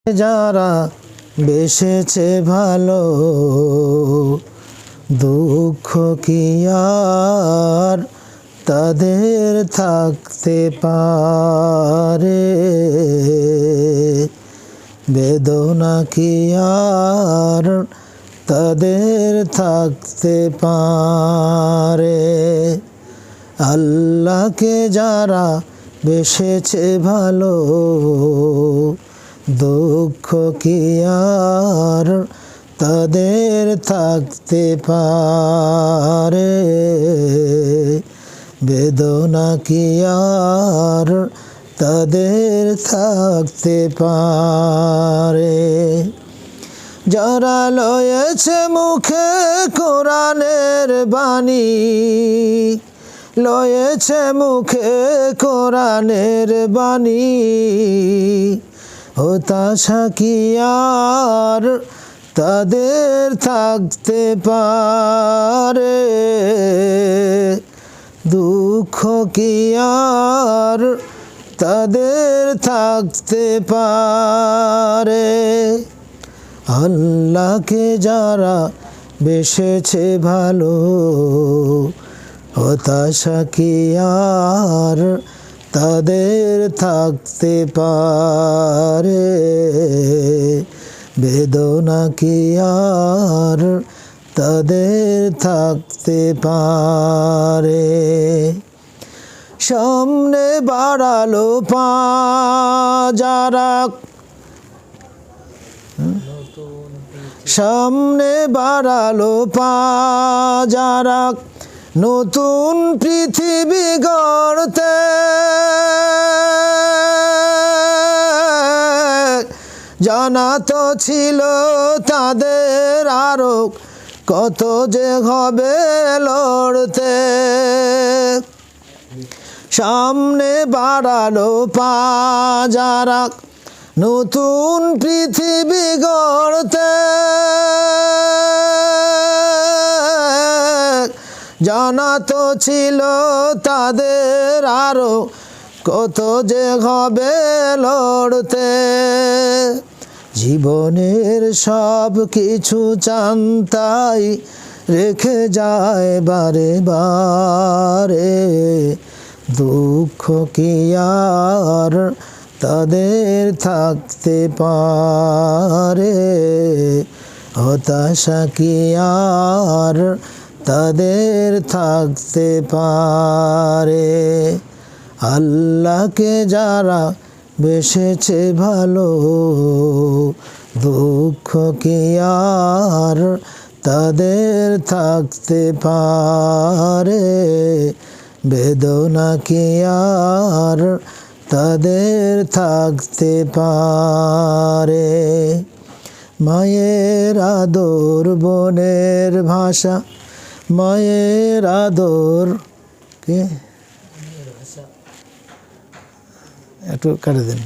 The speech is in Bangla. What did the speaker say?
যারা বেসেছে ভালো দুঃখ কি আর তাদের থাকতে পারে, বেদনা কি আর তাদের থাকতে পারে। আল্লাহকে যারা বেসেছে ভালো দুঃখ কি আর তাদের থাকতে পারে, বেদনা কি আর তাদের থাকতে পারে। যারা লয়েছে মুখে কোরআনের বাণী, লয়েছে মুখে কোরআনের বাণী, হতাশা কি আর তাদের থাকতে পারে, দুঃখ কি আর তাদের থাকতে পারে। আল্লাহকে যারা বেসেছে ভালো হতাশা কি আর তাদের থাকতে পারে, বেদনা কি আর তাদের থাকতে পারে। সামনে বাড়ালো পা যারা, সামনে বাড়ালো পা যারা নতুন পৃথিবী গড়তে, জানা তো ছিল তাদের আরো কত যে হবে লড়তে। সামনে বাড়ালো পা যারা নতুন পৃথিবী গড়তে, জানা তো ছিল তাদের আরো কত যে হবে লড়তে। জীবনের সব কিছু চান্তাই রেখে যায় বারে বারে, দুঃখ কি আর তাদের থাকতে পারে, হতাশা কি আর তাদের থাকতে পারে। আল্লাহকে যারা বেসেছে ভালো দুঃখ কি আর তাদের থাকতে পারে, বেদনা কি আর তাদের থাকতে পারে। মায়ের আদর বোনের ভাষা, মায়ের আদর কে একটু কাটে দেন।